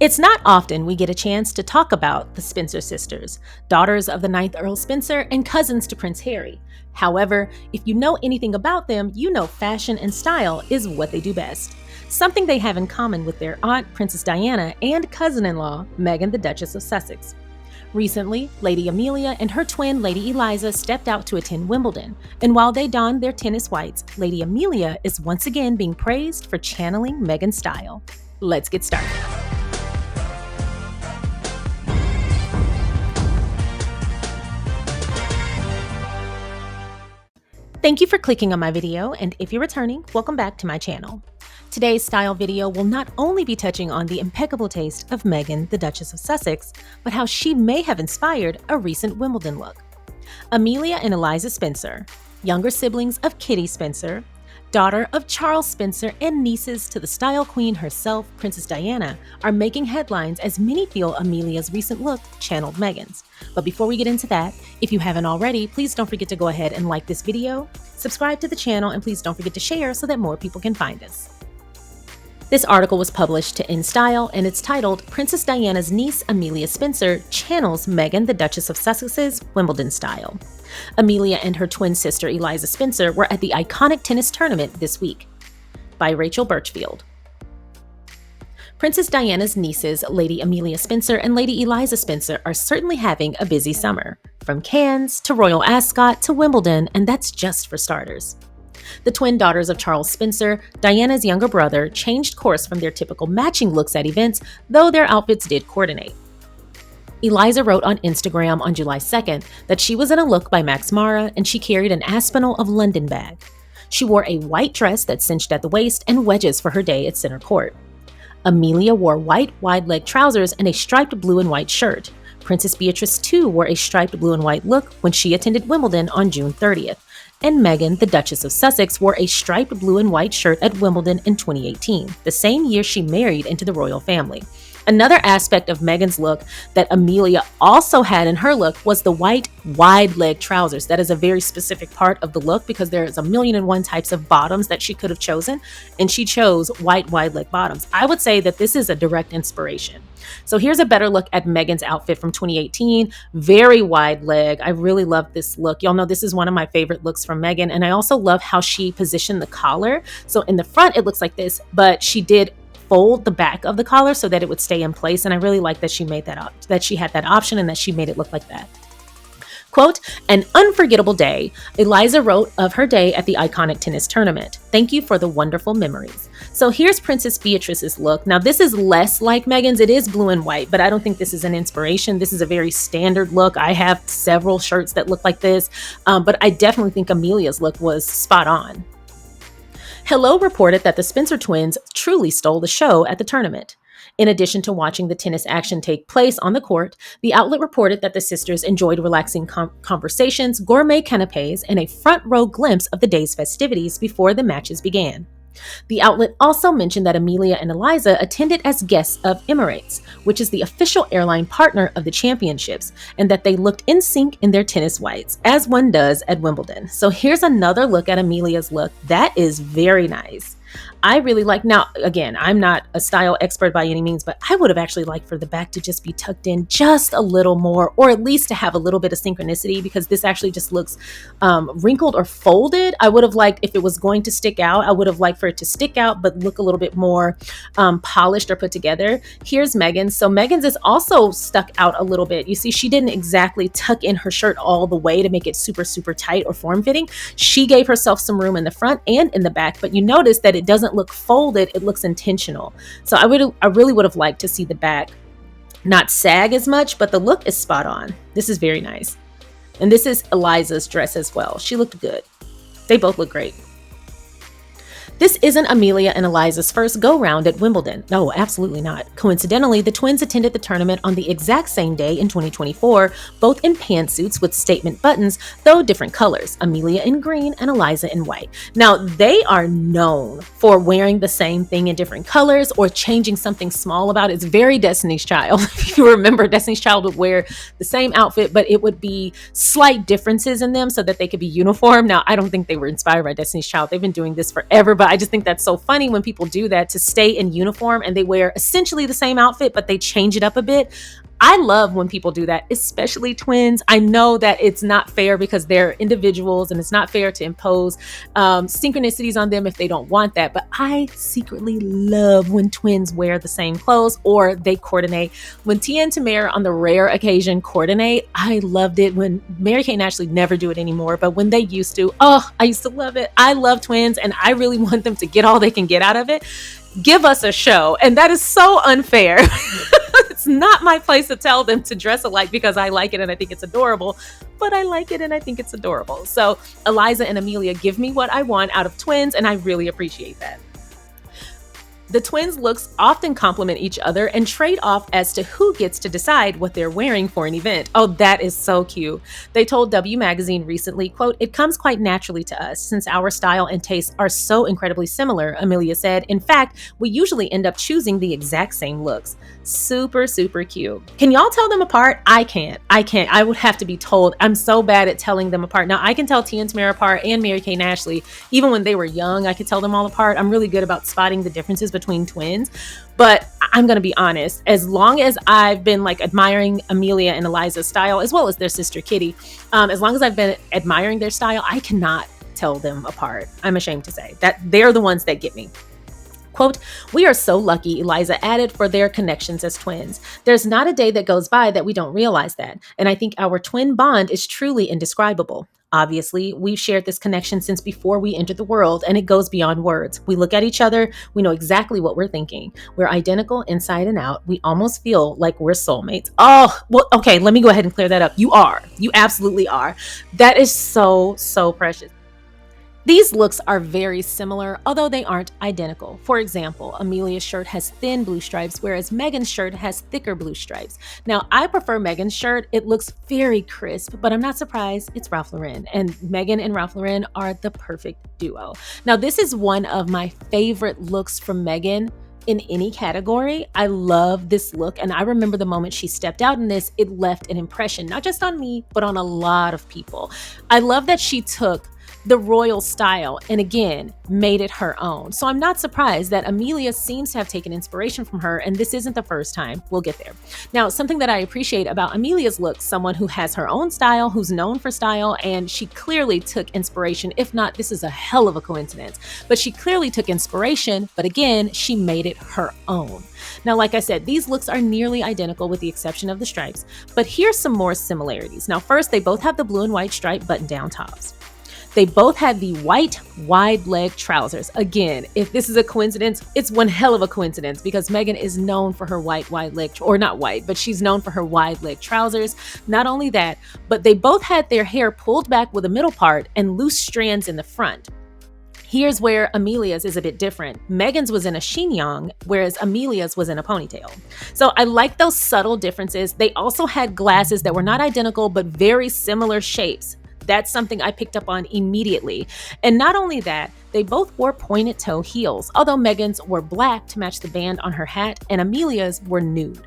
It's not often we get a chance to talk about the Spencer sisters, daughters of the 9th Earl Spencer and cousins to Prince Harry. However, if you know anything about them, you know fashion and style is what they do best. Something they have in common with their aunt, Princess Diana, and cousin-in-law, Meghan, the Duchess of Sussex. Recently, Lady Amelia and her twin, Lady Eliza, stepped out to attend Wimbledon, and while they donned their tennis whites, Lady Amelia is once again being praised for channeling Meghan's style. Let's get started. Thank you for clicking on my video, and if you're returning, welcome back to my channel. Today's style video will not only be touching on the impeccable taste of Meghan, the Duchess of Sussex, but how she may have inspired a recent Wimbledon look. Amelia and Eliza Spencer, younger siblings of Kitty Spencer, daughter of Charles Spencer and nieces to the style queen herself, Princess Diana, are making headlines as many feel Amelia's recent look channeled Meghan's. But before we get into that, if you haven't already, please don't forget to go ahead and like this video, subscribe to the channel, and please don't forget to share so that more people can find us. This article was published to InStyle and it's titled, Princess Diana's niece Amelia Spencer channels Meghan, the Duchess of Sussex's Wimbledon style. Amelia and her twin sister Eliza Spencer were at the iconic tennis tournament this week. By Rachel Birchfield. Princess Diana's nieces, Lady Amelia Spencer and Lady Eliza Spencer, are certainly having a busy summer. From Cannes to Royal Ascot to Wimbledon, and that's just for starters. The twin daughters of Charles Spencer, Diana's younger brother, changed course from their typical matching looks at events, though their outfits did coordinate. Eliza wrote on Instagram on July 2nd that she was in a look by Max Mara and she carried an Aspinall of London bag. She wore a white dress that cinched at the waist and wedges for her day at center court. Amelia wore white wide-leg trousers and a striped blue and white shirt. Princess Beatrice too wore a striped blue and white look when she attended Wimbledon on June 30th. And Meghan, the Duchess of Sussex, wore a striped blue and white shirt at Wimbledon in 2018, the same year she married into the royal family. Another aspect of Meghan's look that Amelia also had in her look was the white wide leg trousers. That is a very specific part of the look because there is a million and one types of bottoms that she could have chosen, and she chose white wide leg bottoms. I would say that this is a direct inspiration. So here's a better look at Meghan's outfit from 2018. Very wide leg. I really love this look. Y'all know this is one of my favorite looks from Meghan, and I also love how she positioned the collar. So in the front it looks like this, but she did fold the back of the collar so that it would stay in place, and I really like that she made that she had that option and that she made it look like that. Quote, an unforgettable day. Eliza wrote of her day at the iconic tennis tournament. Thank you for the wonderful memories. So here's Princess Beatrice's look. Now this is less like Meghan's. It is blue and white, but I don't think this is an inspiration. This is a very standard look. I have several shirts that look like this, but I definitely think Amelia's look was spot on. Hello reported that the Spencer twins truly stole the show at the tournament. In addition to watching the tennis action take place on the court, the outlet reported that the sisters enjoyed relaxing conversations, gourmet canapes, and a front row glimpse of the day's festivities before the matches began. The outlet also mentioned that Amelia and Eliza attended as guests of Emirates, which is the official airline partner of the championships, and that they looked in sync in their tennis whites, as one does at Wimbledon. So here's another look at Amelia's look. That is very nice. I really like, now again, I'm not a style expert by any means, but I would have actually liked for the back to just be tucked in just a little more, or at least to have a little bit of synchronicity, because this actually just looks wrinkled or folded. I would have liked, if it was going to stick out, I would have liked for it to stick out but look a little bit more polished or put together. Here's Meghan's. So Meghan's is also stuck out a little bit. You see, she didn't exactly tuck in her shirt all the way to make it super, super tight or form-fitting. She gave herself some room in the front and in the back, but you notice that it doesn't look folded, it looks intentional. So I really would have liked to see the back not sag as much, but the look is spot on. This is very nice. And this is Eliza's dress as well. She looked good. They both look great. This isn't Amelia and Eliza's first go-round at Wimbledon. No, absolutely not. Coincidentally, the twins attended the tournament on the exact same day in 2024, both in pantsuits with statement buttons, though different colors, Amelia in green and Eliza in white. Now, they are known for wearing the same thing in different colors or changing something small about it. It's very Destiny's Child. If you remember, Destiny's Child would wear the same outfit, but it would be slight differences in them so that they could be uniform. Now, I don't think they were inspired by Destiny's Child. They've been doing this forever, but I just think that's so funny when people do that to stay in uniform and they wear essentially the same outfit, but they change it up a bit. I love when people do that, especially twins. I know that it's not fair because they're individuals and it's not fair to impose synchronicities on them if they don't want that. But I secretly love when twins wear the same clothes or they coordinate. When Tia and Tamara on the rare occasion coordinate, I loved it. When Mary-Kate and Ashley never do it anymore, but when they used to, oh, I used to love it. I love twins and I really want them to get all they can get out of it. Give us a show. And that is so unfair. It's not my place to tell them to dress alike because I like it and I think it's adorable, but I like it and I think it's adorable. So Eliza and Amelia give me what I want out of twins, and I really appreciate that. The twins' looks often complement each other and trade off as to who gets to decide what they're wearing for an event. Oh, that is so cute. They told W Magazine recently, quote, "It comes quite naturally to us since our style and tastes are so incredibly similar," Amelia said. "In fact, we usually end up choosing the exact same looks." Super, super cute. Can y'all tell them apart? I can't. I would have to be told. I'm so bad at telling them apart. Now, I can tell Tia and Tamara apart and Mary-Kate and Ashley. Even when they were young, I could tell them all apart. I'm really good about spotting the differences between twins. But I'm going to be honest, as long as I've been like admiring Amelia and Eliza's style, as well as their sister Kitty, as long as I've been admiring their style, I cannot tell them apart. I'm ashamed to say that they're the ones that get me. Quote, "We are so lucky," Eliza added, "for their connections as twins. There's not a day that goes by that we don't realize that. And I think our twin bond is truly indescribable. Obviously, we've shared this connection since before we entered the world, and it goes beyond words. We look at each other, we know exactly what we're thinking. We're identical inside and out. We almost feel like we're soulmates." Oh, well, okay, let me go ahead and clear that up. You are. You absolutely are. That is so, so precious. These looks are very similar, although they aren't identical. For example, Amelia's shirt has thin blue stripes, whereas Meghan's shirt has thicker blue stripes. Now, I prefer Meghan's shirt. It looks very crisp, but I'm not surprised. It's Ralph Lauren, and Meghan and Ralph Lauren are the perfect duo. Now, this is one of my favorite looks from Meghan in any category. I love this look, and I remember the moment she stepped out in this, it left an impression, not just on me, but on a lot of people. I love that she took the royal style and again made it her own. So I'm not surprised that Amelia seems to have taken inspiration from her, and this isn't the first time. We'll get there. Now, something that I appreciate about Amelia's look, someone who has her own style, who's known for style, and she clearly took inspiration. If not, this is a hell of a coincidence, but she clearly took inspiration, but again, she made it her own. Now, like I said, these looks are nearly identical with the exception of the stripes, but here's some more similarities. Now, first, they both have the blue and white striped button-down tops. They both had the white wide leg trousers. Again, if this is a coincidence, it's one hell of a coincidence because Meghan is known for her white wide leg, or not white, but she's known for her wide leg trousers. Not only that, but they both had their hair pulled back with a middle part and loose strands in the front. Here's where Amelia's is a bit different. Meghan's was in a chignon, whereas Amelia's was in a ponytail. So I like those subtle differences. They also had glasses that were not identical, but very similar shapes. That's something I picked up on immediately. And not only that, they both wore pointed toe heels, although Meghan's were black to match the band on her hat and Amelia's were nude.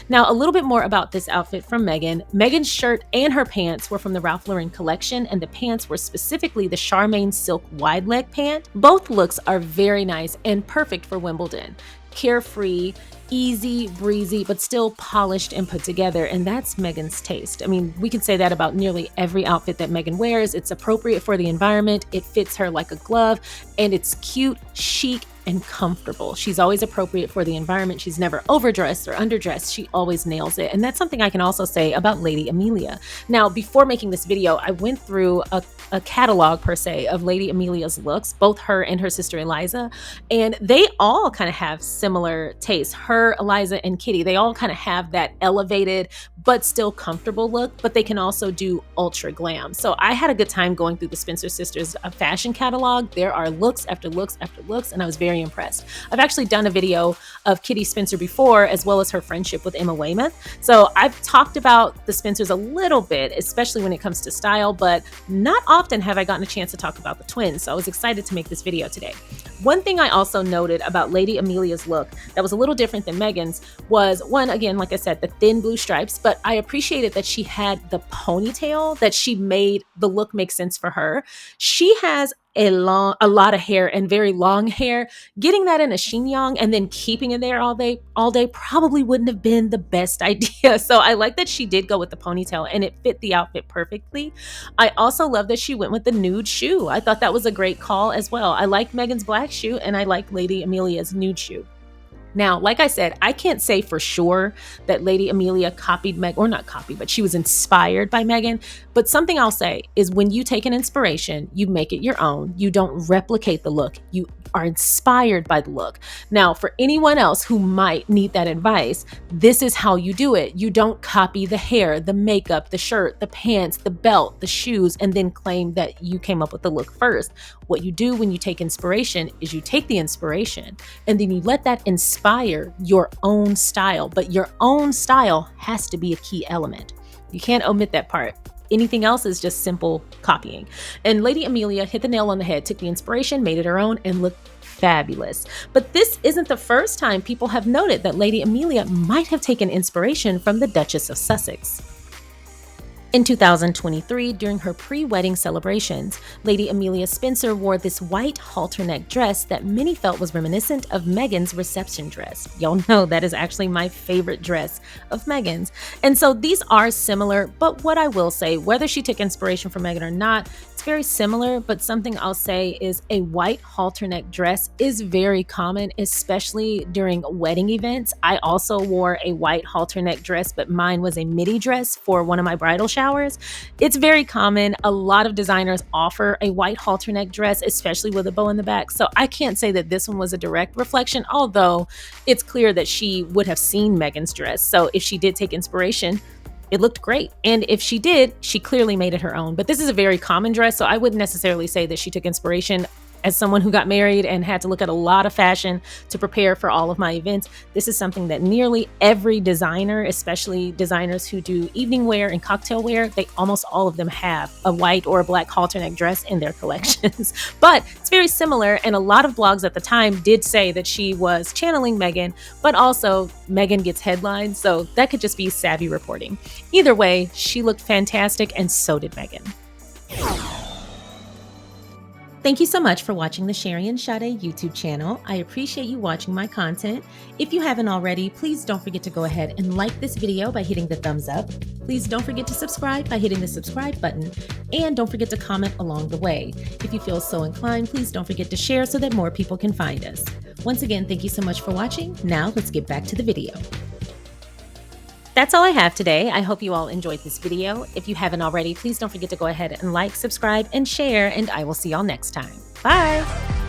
Now, a little bit more about this outfit from Meghan. Meghan's shirt and her pants were from the Ralph Lauren collection, and the pants were specifically the Charmaine silk wide leg pant. Both looks are very nice and perfect for Wimbledon. Carefree, easy, breezy, but still polished and put together, and that's Meghan's taste. I mean, we can say that about nearly every outfit that Meghan wears. It's appropriate for the environment, it fits her like a glove, and it's cute, chic, and comfortable. She's always appropriate for the environment. She's never overdressed or underdressed. She always nails it. And that's something I can also say about Lady Amelia. Now, before making this video, I went through a catalog per se of Lady Amelia's looks, both her and her sister Eliza, and they all kind of have similar tastes. Her, Eliza, and Kitty, they all kind of have that elevated but still comfortable look, but they can also do ultra glam. So I had a good time going through the Spencer Sisters fashion catalog. There are looks after looks after looks, and I was very impressed. I've actually done a video of Kitty Spencer before, as well as her friendship with Emma Weymouth. So I've talked about the Spencers a little bit, especially when it comes to style, but not often have I gotten a chance to talk about the twins. So I was excited to make this video today. One thing I also noted about Lady Amelia's look that was a little different than Meghan's was, one, again, like I said, the thin blue stripes, but I appreciated that she had the ponytail, that she made the look make sense for her. She has a lot of hair and very long hair, getting that in a chignon and then keeping it there all day probably wouldn't have been the best idea. So I like that she did go with the ponytail and it fit the outfit perfectly. I also love that she went with the nude shoe. I thought that was a great call as well. I like Meghan's black shoe and I like Lady Amelia's nude shoe. Now, like I said, I can't say for sure that Lady Amelia copied Meghan, or not copied, but she was inspired by Meghan. But something I'll say is when you take an inspiration, you make it your own. You don't replicate the look. You are inspired by the look. Now, for anyone else who might need that advice, this is how you do it. You don't copy the hair, the makeup, the shirt, the pants, the belt, the shoes, and then claim that you came up with the look first. What you do when you take inspiration is you take the inspiration and then you let that inspire your own style. But your own style has to be a key element. You can't omit that part. Anything else is just simple copying. And Lady Amelia hit the nail on the head, took the inspiration, made it her own, and looked fabulous. But this isn't the first time people have noted that Lady Amelia might have taken inspiration from the Duchess of Sussex. In 2023, during her pre-wedding celebrations, Lady Amelia Spencer wore this white halter-neck dress that many felt was reminiscent of Meghan's reception dress. Y'all know that is actually my favorite dress of Meghan's. And so these are similar, but what I will say, whether she took inspiration from Meghan or not, it's very similar, but something I'll say is a white halter-neck dress is very common, especially during wedding events. I also wore a white halter-neck dress, but mine was a midi dress for one of my bridal showers. It's very common. A lot of designers offer a white halter-neck dress, especially with a bow in the back. So I can't say that this one was a direct reflection, although it's clear that she would have seen Meghan's dress. So if she did take inspiration, it looked great. And if she did, she clearly made it her own. But this is a very common dress, so I wouldn't necessarily say that she took inspiration. As someone who got married and had to look at a lot of fashion to prepare for all of my events, this is something that nearly every designer, especially designers who do evening wear and cocktail wear, they almost all of them have a white or a black halter-neck dress in their collections. But it's very similar, and a lot of blogs at the time did say that she was channeling Meghan, but also Meghan gets headlines, so that could just be savvy reporting. Either way, she looked fantastic, and so did Meghan. Thank you so much for watching the SharionSade YouTube channel. I appreciate you watching my content. If you haven't already, please don't forget to go ahead and like this video by hitting the thumbs up. Please don't forget to subscribe by hitting the subscribe button. And don't forget to comment along the way. If you feel so inclined, please don't forget to share so that more people can find us. Once again, thank you so much for watching. Now let's get back to the video. That's all I have today. I hope you all enjoyed this video. If you haven't already, please don't forget to go ahead and like, subscribe, and share, and I will see y'all next time. Bye!